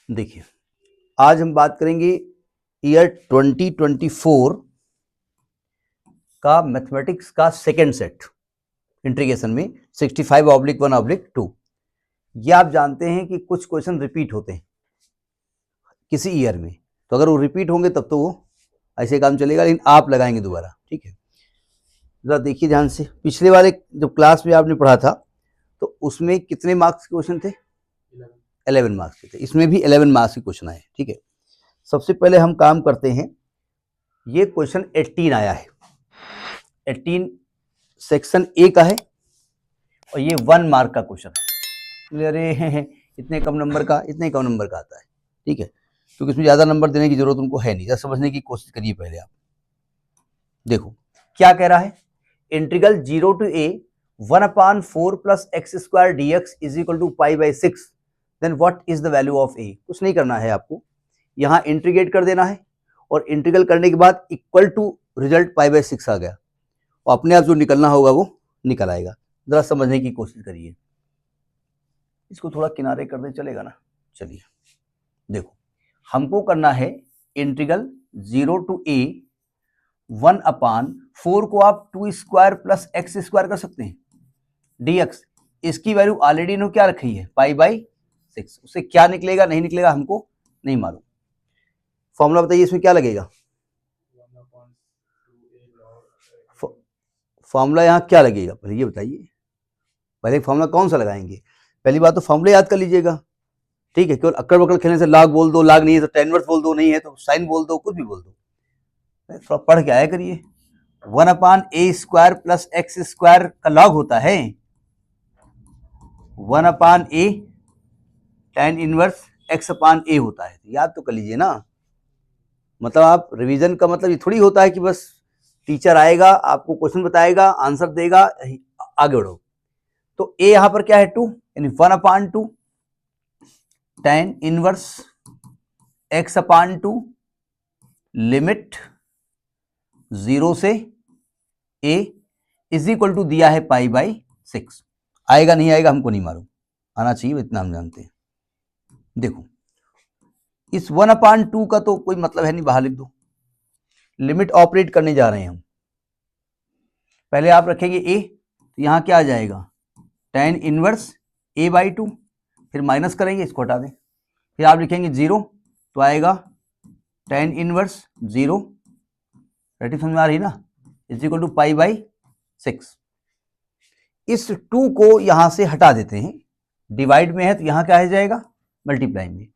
देखिए, आज हम बात करेंगे ईयर 2024 का मैथमेटिक्स का सेकेंड सेट इंटीग्रेशन में 65/1/2। ये आप जानते हैं कि कुछ क्वेश्चन रिपीट होते हैं किसी ईयर में, तो अगर वो रिपीट होंगे तब तो वो ऐसे काम चलेगा, लेकिन आप लगाएंगे दोबारा। ठीक है, जरा देखिए ध्यान से। पिछले वाले जो क्लास में आपने पढ़ा था तो उसमें कितने मार्क्स के क्वेश्चन थे? 11 मार्क्स के थे। इसमें भी 11 मार्क्स के क्वेश्चन आए। ठीक है, सबसे पहले हम काम करते हैं। ये क्वेश्चन 18 आया है, 18 सेक्शन ए का है और ये 1 मार्क का क्वेश्चन है। अरे इतने कम नंबर का, इतने कम नंबर का आता है। ठीक है, क्योंकि इसमें ज्यादा नंबर देने की जरूरत उनको है नहीं। जरा समझने की कोशिश करिए पहले आप। देखो क्या कह रहा है, integral 0 to a 1/4 + x² dx = π/6, then what is the value of a। कुछ नहीं करना है आपको, यहां इंटीग्रेट कर देना है और इंटीग्रल करने के बाद इक्वल टू रिजल्ट π/6 आ गया और अपने आप जो निकलना होगा वो निकल आएगा। जरा समझने की कोशिश करिए। इसको थोड़ा किनारे कर दें, चलेगा ना? चलिए देखो, हमको करना है इंटीग्रल 0 to a 1/4 को आप 2² + x² कर सकते हैं dx। इसकी वैल्यू ऑलरेडी इन्होंने क्या रखी है? π/6। उससे क्या निकलेगा नहीं निकलेगा हमको नहीं मालूम। फॉर्मूला बताइए, इसमें क्या लगेगा? फॉर्मूला यहाँ क्या लगेगा पहले ये बताइए। पहले फॉर्मूला कौन सा लगाएंगे? पहली बात तो फॉर्मूला याद कर लीजिएगा। ठीक है, केवल अक्कड़ बक्कड़ खेलने से लाग बोल दो, लाग नहीं है तो tan इनवर्स बोल दो, नहीं है तो साइन बोल दो, कुछ भी बोल दो। थोड़ा पढ़ के आया करिए। 1/a² + x² का लॉग होता है 1/a tan इनवर्स x/a होता है। याद तो कर लीजिए ना। मतलब आप रिवीजन का मतलब ये थोड़ी होता है कि बस टीचर आएगा, आपको क्वेश्चन बताएगा, आंसर देगा, आगे बढ़ो। तो a यहां पर क्या है? 2, यानी 1/2 tan इनवर्स x/2 लिमिट 0 से a = दिया है π/6। आएगा नहीं आएगा हमको नहीं मालूम, आना चाहिए इतना हम जानते हैं। देखो इस 1/2 का तो कोई मतलब है नहीं, बाहर लिख दो। लिमिट ऑपरेट करने जा रहे हैं हम। पहले आप रखेंगे a, तो यहां क्या आ जाएगा? tan इनवर्स a/2, फिर माइनस करेंगे, इसको हटा दें, फिर आप लिखेंगे 0, तो आएगा tan इनवर्स 0, रेटिंग समझ में आ रही ना, = π/6। इस 2 को यहां से हटा देते हैं, डिवाइड में है तो यहां क्या आ जाएगा? मल्टीप्लाई में।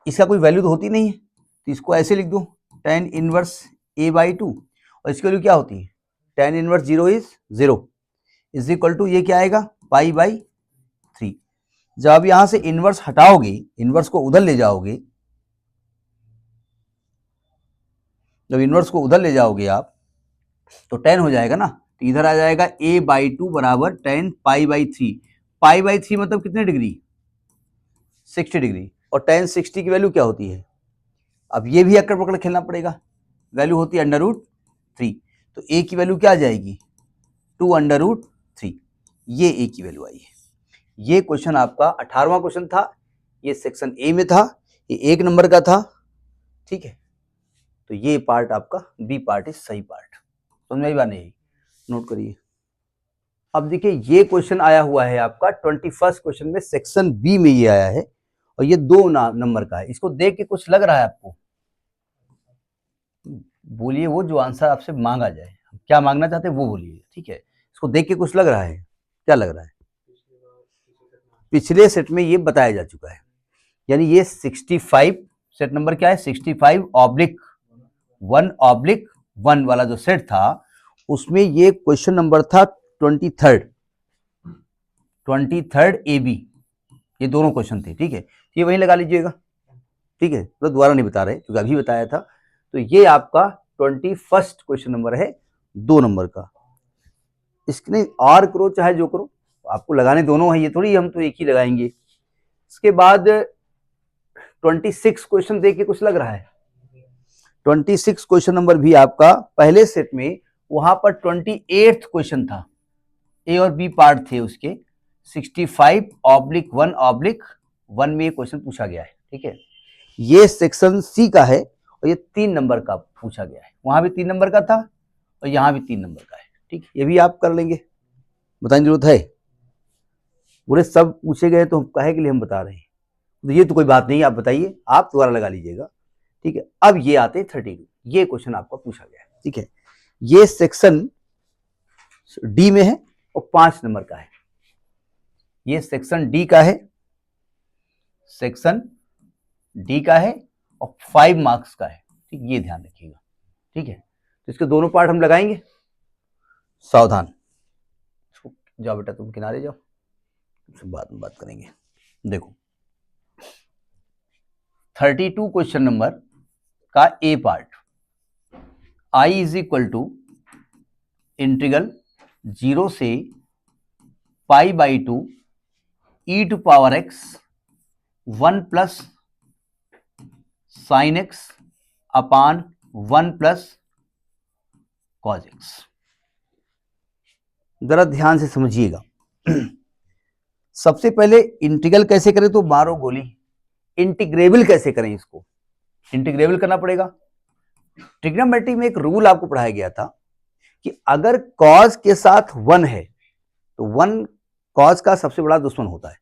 इसका कोई वैल्यू तो होती नहीं है, तो इसको ऐसे लिख दो tan इनवर्स a/2, और इसकी वैल्यू क्या होती है? tan इनवर्स 0 is 0 = ये क्या आएगा? π/3। जब आप यहां से इनवर्स हटाओगे, इनवर्स को उधर ले जाओगे, जब इनवर्स को उधर ले जाओगे आप तो tan हो जाएगा ना, तो इधर आ जाएगा a/2 बराबर tan π/3। π/3 मतलब कितने डिग्री? 60 डिग्री। और tan 60 की वैल्यू क्या होती है? अब ये भी अक्कड़ पकड़ खेलना पड़ेगा, वैल्यू होती है √3। तो a की वैल्यू क्या आ जाएगी? 2√3। ये a की वैल्यू आई है। ये क्वेश्चन आपका 18वां क्वेश्चन था, ये सेक्शन ए में था, ये 1 नंबर का था। ठीक है, तो ये पार्ट आपका बी पार्ट इज सही पार्ट। समझ में आई बात नहीं? नोट करिए। अब देखिए ये क्वेश्चन आया हुआ है आपका 21st क्वेश्चन में, सेक्शन बी में ये आया है और ये 2 नंबर का है। इसको देख के कुछ लग रहा है आपको? बोलिए वो जो आंसर आपसे मांगा जाए, क्या मांगना चाहते हैं वो बोलिए। ठीक है, इसको देख के कुछ लग रहा है? क्या लग रहा है? पिछले सेट में ये बताया जा चुका है, यानी ये 65 सेट नंबर क्या है? 65/1/1 वाला जो सेट था उसमें ये क्वेश्चन नंबर था 23rd AB, ये दोनों क्वेश्चन थे। ठीक है, ये वहीं लगा लीजिएगा। ठीक है, तो दोबारा नहीं बता रहे क्योंकि अभी बताया था। तो ये आपका 21st क्वेश्चन नंबर है, 2 नंबर का। इसके और करो चाहे जो करो, आपको लगाने दोनों है, ये थोड़ी हम तो एक ही लगाएंगे। इसके बाद 26 क्वेश्चन देख के कुछ लग रहा है? 26 क्वेश्चन नंबर भी आपका पहले सेट में, वहां पर 28th क्वेश्चन था, ए और बी पार्ट थे उसके। 65/1/1 में क्वेश्चन पूछा गया है। ठीक है, ये सेक्शन सी का है और ये 3 नंबर का पूछा गया है, वहां भी 3 नंबर का था और यहाँ भी 3 नंबर का है। ठीक, ये भी आप कर लेंगे, बताने की जरूरत है। पूरे सब पूछे गए तो काहे के लिए हम बता रहे हैं, तो ये तो कोई बात नहीं, आप बताइए, आप दोबारा लगा लीजिएगा। ठीक है, अब ये आते हैं 32, ये क्वेश्चन आपका पूछा गया है। ठीक है, ये सेक्शन डी में है और 5 नंबर का है। ये सेक्शन डी का है, सेक्शन डी का है और 5 मार्क्स का है। ठीक, ये ध्यान रखिएगा। ठीक है, तो इसके दोनों पार्ट हम लगाएंगे, सावधान। जाओ बेटा तुम किनारे जाओ, बाद में बात करेंगे। देखो 32 क्वेश्चन नंबर का A part, I is equal to integral 0 से pi by 2 e to power x 1 plus sine x upon 1 plus cos x. जरा ध्यान से समझिएगा। सबसे पहले इंटीग्रल कैसे करें, तो मारो गोली, इंटीग्रेबल कैसे करें, इसको इंटीग्रेबल करना पड़ेगा। ट्रिग्नोमेट्री में एक रूल आपको पढ़ाया गया था कि अगर कॉज के साथ 1 है तो 1 कॉज का सबसे बड़ा दुश्मन होता है।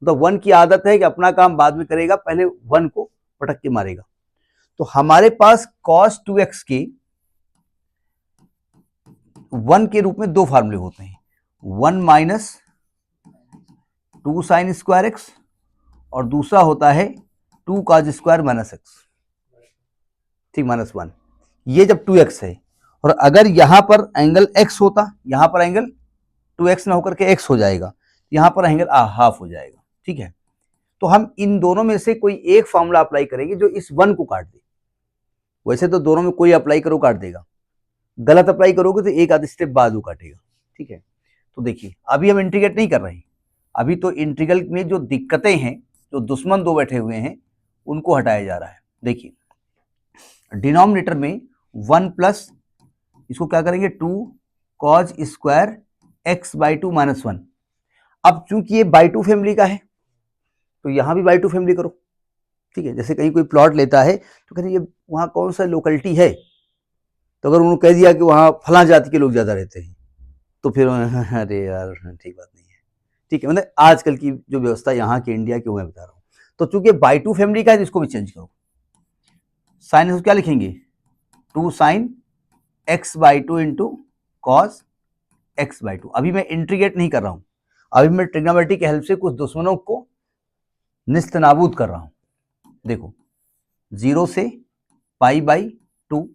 तो 1 की आदत है कि अपना काम बाद में करेगा, पहले 1 को पटक के मारेगा। तो हमारे पास cos 2x के 1 के रूप में 2 फार्मूले होते हैं, 1 माइनस 2 साइन स्क्वायर एक्स और दूसरा होता है 2 cos स्क्वायर माइनस एक्स। ठीक, -1। ये जब 2x है और अगर यहां पर एंगल x होता, यहां पर एंगल 2x ना होकर के x हो जाएगा, यहां पर एंगल हाफ हो जाएगा। ठीक है, तो हम इन दोनों में से कोई एक फार्मूला अप्लाई करेंगे जो इस 1 को काट दे। वैसे तो दोनों में कोई अप्लाई करो काट देगा, गलत अप्लाई करोगे तो एक आध स्टेप बाद वो काटेगा। ठीक है, तो देखिए अभी हम इंटीग्रेट नहीं कर रहे हैं, अभी तो इंटीग्रल में जो दिक्कतें हैं, जो दुश्मन दो बैठे हुए हैं, उनको हटाया जा रहा है। देखिए डिनोमिनेटर में 1 प्लस इसको क्या करेंगे 2 cos square x by 2 minus 1। अब चूंकि ये बाई 2 फैमिली का है तो यहां भी बाई 2 फैमिली करो। ठीक है, जैसे कहीं कोई प्लॉट लेता है तो कहते ये वहां कौन सा लोकेलिटी है, तो अगर उन्होंने कह दिया कि वहां फलां जाति के लोग ज्यादा रहते हैं तो फिर अरे यार ठीक बात नहीं है। ठीक है, मतलब आजकल की जो व्यवस्था यहाँ की इंडिया की वो मैं बता रहा हूँ। तो चूंकि बाई 2 फैमिली का है तो इसको भी चेंज करो, साइन क्या लिखेंगे 2 sine x by 2 into cos x by 2। अभी मैं इंटीग्रेट नहीं कर रहा हूं, अभी मैं ट्रिग्नोमेट्री की हेल्प से कुछ दुश्मनों को निस्तनाबूद कर रहा हूं। देखो 0 से पाई बाई 2,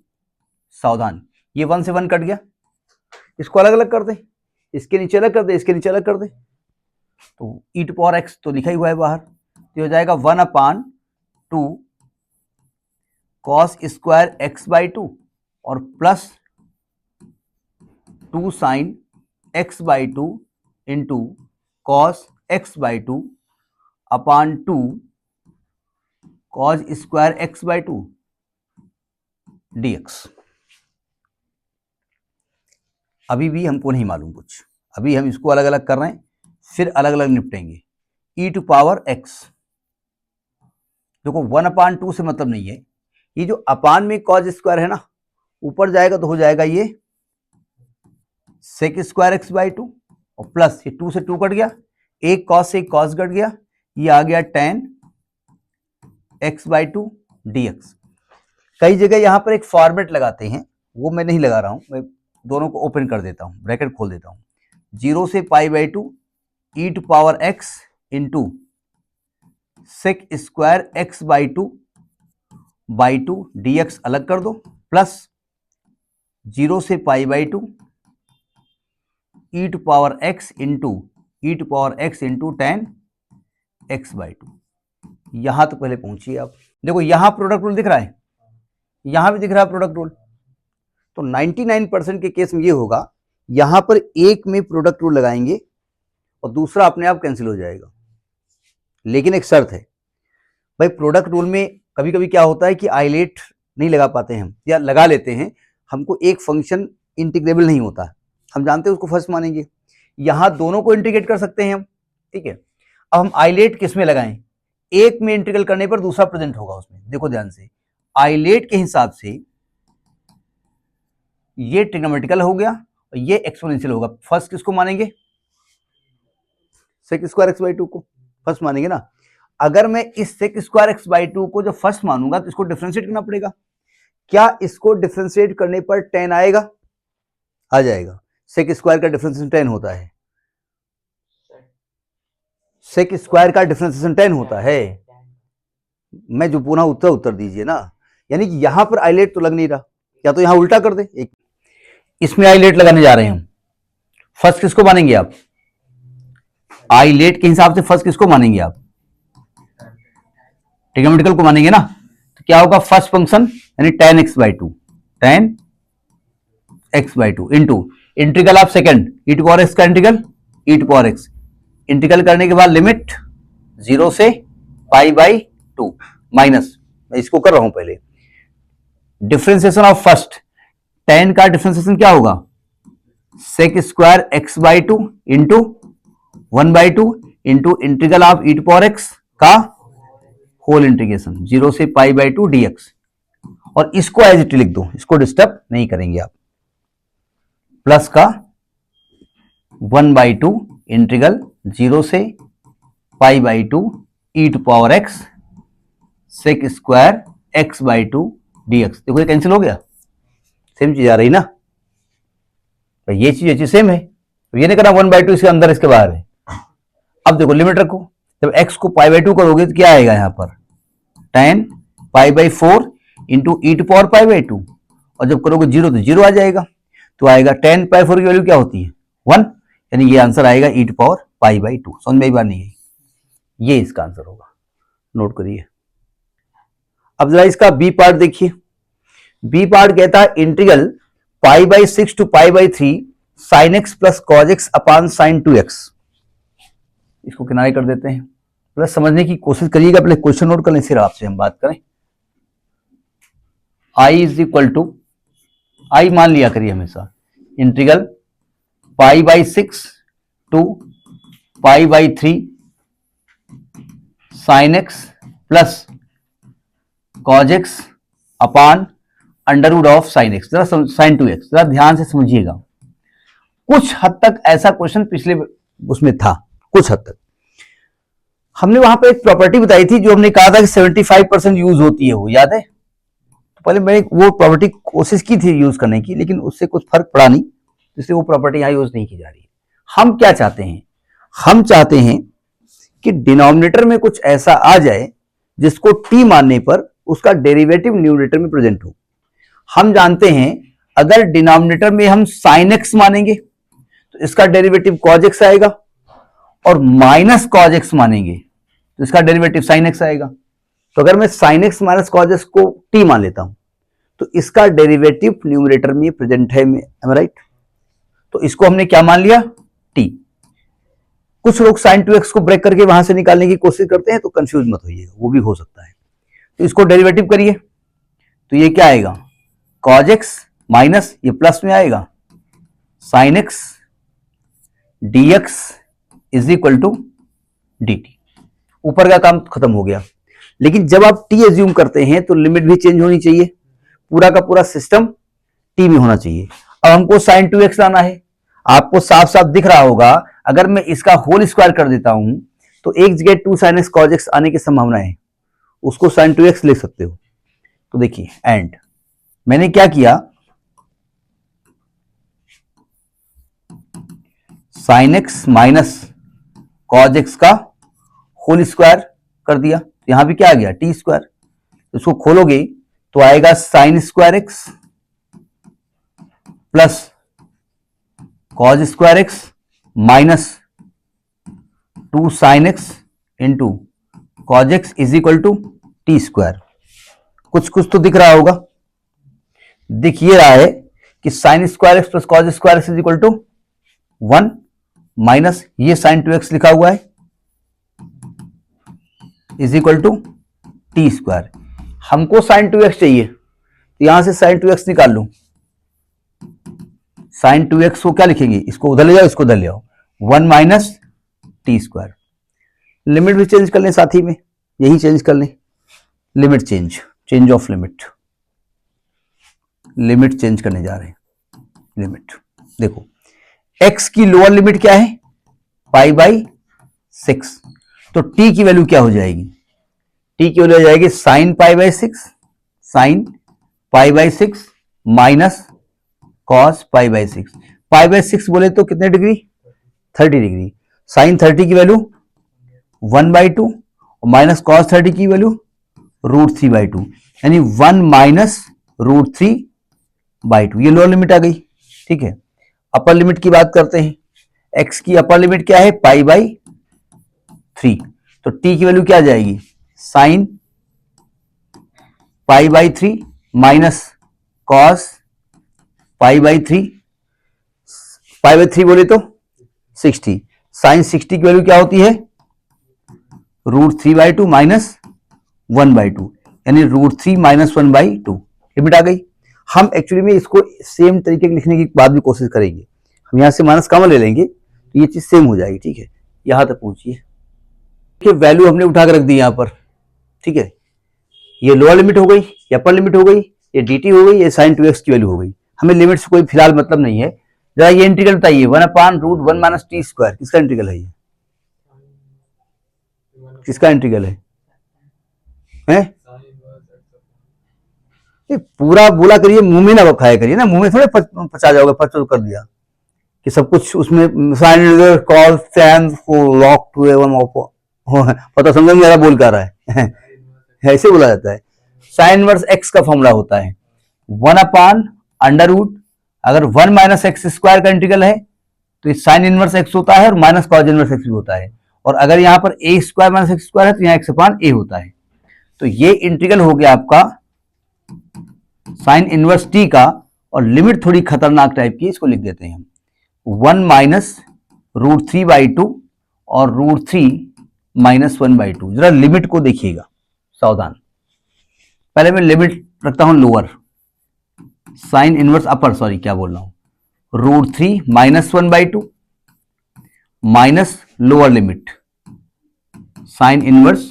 सावधान ये 1 से 1 कट गया, इसको अलग अलग कर दे, इसके नीचे अलग कर दे, इसके नीचे अलग कर दे, तो ई टू पावर एक्स तो लिखा ही हुआ है बाहर, तो हो जाएगा 1 अपान 2 कॉस स्क्वायर एक्स बाई 2 और plus 2 sine x by 2 into cos x by 2 upon 2 cos square x by 2 dx। अभी भी हमको नहीं मालूम कुछ, अभी हम इसको अलग अलग कर रहे हैं, फिर अलग अलग निपटेंगे। ई टू पावर एक्स, देखो 1 अपान 2 से मतलब नहीं है, ये जो अपान में कॉज स्क्वायर है ना, ऊपर जाएगा तो हो जाएगा ये सेक स्क्वायर एक्स बाई 2 और प्लस ये 2 से 2 कट गया, एक कॉस से एक कॉस कट गया, ये आ गया tan एक्स बाई 2 dx। कई जगह यहां पर एक फॉर्मेट लगाते हैं, वो मैं नहीं लगा रहा हूं, मैं दोनों को ओपन कर देता हूं, ब्रैकेट खोल देता हूं, 0 से pi by 2 e to power x into sec square x by 2 dx अलग कर दो, प्लस 0 से pi by 2 e to power x into tan x by 2। यहां तो पहले पहुंचिए आप। देखो यहां प्रोडक्ट रूल दिख रहा है, यहां भी दिख रहा है प्रोडक्ट रूल, तो 99% के केस में ये होगा, यहां पर एक में प्रोडक्ट रूल लगाएंगे और दूसरा अपने आप कैंसिल हो जाएगा। लेकिन एक शर्त है भाई, प्रोडक्ट रूल में कभी कभी क्या होता है कि आइलेट नहीं लगा पाते हैं हम, या लगा लेते हैं, हमको एक फंक्शन इंटीग्रेबल नहीं होता, हम जानते हैं उसको फर्स्ट मानेंगे, यहां दोनों को इंटीग्रेट कर सकते हैं हम। ठीक है, अब हम आइलेट किस में लगाएं, एक में इंटीग्रल करने पर दूसरा प्रेजेंट होगा उसमें। देखो ध्यान से, आइलेट के हिसाब से ये ट्रिग्नोमेट्रिकल हो गया और ये एक्सपोनेंशियल होगा। फर्स्ट किसको मानेंगे? Sec square x by two को फर्स्ट मानेंगे ना। अगर मैं इस sec square x by two को जो फर्स्ट मानूंगा तो इसको डिफरेंशिएट करना पड़ेगा। क्या इसको डिफरेंशिएट करने पर 10 आएगा? आ जाएगा। सेक स्क्वायर का डिफरेंशिएशन 10 होता है। सेक स्क्वायर का डिफरेंशिएशन 10 होता है। मैं जो पूरा उत्तर दीजिए ना, यानी कि यहां पर आइलेट तो लग नहीं रहा, या तो यहां उल्टा कर दे, एक इसमें आइलेट लगाने जा रहे हैं हम। फर्स्ट किसको मानेंगे आप? आइलेट के हिसाब से फर्स्ट किसको मानेंगे आप? ट्रिग्नोमेट्रिकल को मानेंगे ना। तो क्या होगा? फर्स्ट फंक्शन यानी tan x by two, tan x by two into integral of second e to power x का integral e to power x, integral करने के बाद लिमिट 0 से पाई बाई टू माइनस, मैं इसको कर रहा हूं पहले, डिफरेंशिएशन ऑफ फर्स्ट tan का डिफरेंशिएशन क्या होगा? Sec square x by two into 1 by two into integral of e to power x का होल इंटीग्रेशन 0 से पाई बाई टू dx, और इसको एज इट लिख दो, इसको डिस्टर्ब नहीं करेंगे आप, प्लस का 1 बाई टू इंटीग्रल 0 से pi by two e to power x sec square x by two dx। देखो ये कैंसिल हो गया, सेम चीज आ रही ना, तो ये चीज सेम है। तो ये नहीं करना 1 बाई टू इसके अंदर इसके बाहर है। अब देखो लिमिट रखो, जब x को पाई बाई टू करोगे तो क्या आएगा यहाँ पर? tan pi by 4 into e to power pi by two, और जब करोगे 0 तो 0 आ जाएगा, तो आएगा tan पाई 4 की वैल्यू क्या होती है? 1, यानी ये आंसर आएगा e to power pi by two. समझ में आई बात नहीं है? ये इसका आंसर होगा, नोट करिए। अब जरा इसका बी पार्ट देखिए। बी पार्ट कहता है integral pi by 6 to pi by 3 sine x plus cos x upon sine 2x। इसको किनारे कर देते हैं, प्लस समझने की कोशिश करिएगा, पहले क्वेश्चन नोट कर लें फिर आपसे हम बात करें। i is equal to, I मान लिया करिए हमेशा, integral pi by 6 to pi by 3 sine x plus cos x upon under root of sine x. जरा साइन 2x जरा ध्यान से समझिएगा। कुछ हद तक ऐसा क्वेश्चन पिछले उसमें था, कुछ हद तक हमने वहां पे एक प्रॉपर्टी बताई थी जो हमने कहा था कि 75% यूज होती है, वो याद है? तो पहले मैंने वो प्रॉपर्टी कोशिश की थी यूज करने की, लेकिन उससे कुछ फर्क पड़ा नहीं, इसलिए वो प्रॉपर्टी यहां यूज नहीं की जा रही है। हम क्या चाहते हैं? हम चाहते हैं कि डिनोमिनेटर में कुछ ऐसा आ जाए जिसको t मानने पर उसका डेरिवेटिव न्यूमरेटर में प्रेजेंट हो। हम जानते हैं अगर डिनोमिनेटर में हम साइन एक्स मानेंगे तो इसका डेरिवेटिव कॉज एक्स आएगा, और माइनस कॉज एक्स मानेंगे तो इसका डेरिवेटिव साइन एक्स आएगा। तो अगर मैं sign x minus cos x को टी मान लेता हूं तो इसका डेरिवेटिव न्यूमरेटर में प्रेजेंट है, राइट? तो इसको हमने क्या मान लिया? टी। कुछ लोग साइन 2x को ब्रेक करके वहां से निकालने की कोशिश करते हैं, तो कंफ्यूज मत होइएगा, वो भी हो सकता है। तो इसको डेरिवेटिव करिए तो ये क्या आएगा? कॉज एक्स माइनस ये प्लस में आएगा sine x dx is equal to dt। ऊपर का काम खत्म हो गया। लेकिन जब आप t एज्यूम करते हैं तो लिमिट भी चेंज होनी चाहिए, पूरा का पूरा सिस्टम t में होना चाहिए। अब हमको साइन 2x लाना है, आपको साफ साफ दिख रहा होगा, अगर मैं इसका होल स्क्वायर कर देता हूं तो एक जगह 2 साइन एक्स कॉज एक्स आने की संभावना है, उसको साइन 2x लिख सकते हो। तो देखिए एंड मैंने क्या किया, sine x minus cos x का होल स्क्वायर कर दिया, तो यहां भी क्या आ गया? T square. इसको खोलोगे तो आएगा sine square x plus cos square x minus 2 sine x into cos x is equal to T square. कुछ कुछ तो दिख रहा होगा, दिख ये रहा है कि sine square x plus cos square x is equal to 1 minus ये साइन 2x लिखा हुआ है is equal to T square. हमको साइन 2x चाहिए तो यहां से साइन 2x निकाल लूं। साइन 2x को क्या लिखेंगे? इसको उधर ले जाओ, इसको उधर ले आओ, 1 माइनस टी स्क्वायर। लिमिट भी चेंज कर लें साथ ही में, यही चेंज कर लें, limit change of limit change करने जा रहे हैं। लिमिट देखो, x की लोअर लिमिट क्या है, पाई बाई 6, तो t की वैल्यू क्या हो जाएगी, t की वैल्यू हो जाएगी sine pi by 6, sine pi by 6 minus cos pi by 6। Pi by 6 बोले तो कितने डिग्री, 30 डिग्री। साइन 30 की वैल्यू 1/2 और माइनस कॉस 30 की वैल्यू √3/2, यानी 1 माइनस √3/2। ये लोअर लिमिट आ गई, ठीक है। अपर लिमिट की बात करते हैं, x की अपर लिमिट क्या है, पाई बाई 3, तो t की वैल्यू क्या आ जाएगी, sine pi by 3 minus cos pi by 3, pi by 3 बोले तो 60, साइन 60 की वैल्यू क्या होती है, √3/2 माइनस 1/2, यानी √3 माइनस 1/2, लिमिट आ गई। हम एक्चुअली में इसको सेम तरीके से लिखने की बाद भी कोशिश करेंगे, हम यहां से माइनस कॉमन ले लेंगे तो ये चीज सेम हो जाएगी, ठीक है। यहां तक पहुंचिए, वैल्यू हमने उठा कर रख दी यहां पर, ठीक है। ये लोअर लिमिट हो गई, ये अपर लिमिट हो गई, ये dt हो गई, ये sin 2x की वैल्यू हो गई। हमें लिमिट से कोई फिलहाल मतलब नहीं है। जरा ये इंटीग्रल बताइए, 1/√1 माइनस टी स्क्वायर किसका इंटीग्रल है, ये किसका इंटीग्रल है? ये पूरा बोला करिए, मुंह में ना खाया करिए ना, मुंह में थोड़े पचा जाओगे, पच कर दिया कि सब कुछ उसमें साइन कॉल टैन लॉक टू पता समझ में मेरा बोल कर रहा है ऐसे बोला जाता है। साइन इनवर्स x का फॉर्मूला होता है 1/√, अगर 1 माइनस एक्स स्क्वायर का इंटीग्रल है तो साइन इनवर्स x होता है और माइनस कॉज इनवर्स x भी होता है, और अगर यहां पर a square minus x square है तो यहाँ x/a होता है। तो ये इंटीग्रल हो गया आपका साइन इनवर्स t का, और लिमिट थोड़ी खतरनाक टाइप की, इसको लिख देते हैं हम 1 माइनस √3/2 और √3 माइनस 1/2। जरा लिमिट को देखिएगा सावधान, पहले मैं लिमिट रखता हूं लोअर, साइन इनवर्स अपर, सॉरी क्या बोल रहा हूं, √3 minus 1/2 minus lower limit sine inverse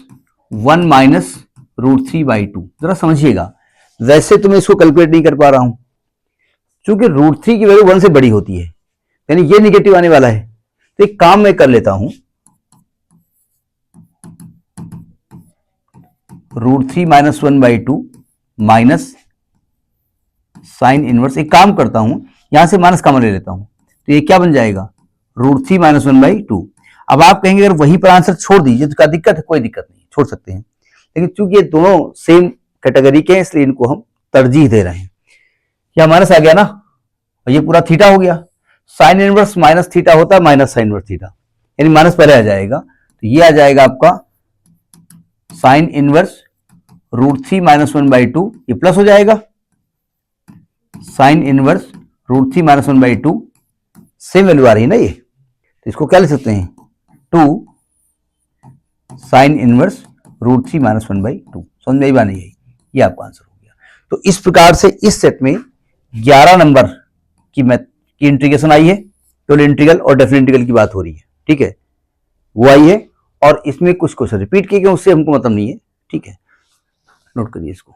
1 minus √3/2। जरा समझिएगा, वैसे तो मैं इसको कैलकुलेट नहीं कर पा रहा हूं, क्योंकि √3 की वैल्यू 1 से बड़ी होती है, यानी ये निगेटिव आने वाला है। तो एक काम मैं कर लेता हूं, √3 माइनस 1/2 माइनस साइन इनवर्स, एक काम करता हूं यहां से माइनस कॉमन ले लेता हूं, तो ये क्या बन जाएगा, √3 माइनस 1/2। अब आप कहेंगे अगर वहीं पर आंसर छोड़ दीजिए तो क्या दिक्कत है, कोई दिक्कत नहीं, छोड़ सकते हैं, लेकिन चूंकि ये दोनों सेम कैटेगरी के हैं इसलिए इनको हम तरजीह दे रहे हैं। क्या माइनस आ गया ना, और ये पूरा थीटा हो गया, साइन इनवर्स माइनस थीटा होता है माइनस साइन इनवर्स थीटा, यानी माइनस पहले आ जाएगा, तो ये आ जाएगा आपका साइन इनवर्स √3 माइनस 1/2, ये प्लस हो जाएगा sine inverse √3 minus 1/2, same value आ रही है ना ये, तो इसको क्या लिख सकते हैं 2 साइन इनवर्स √3 माइनस 1/2। समझ में नहीं आई, ये आपका आंसर हो गया। तो इस प्रकार से इस सेट में 11 नंबर की इंटीग्रेशन आई है, टोटल इंटीग्रल और डेफिनेट इंटीग्रल की बात हो रही है, ठीक है, वो आई है, और इसमें कुछ क्वेश्चन रिपीट किए गए उससे हमको मतलब नहीं है, ठीक है, नोट करिए इसको।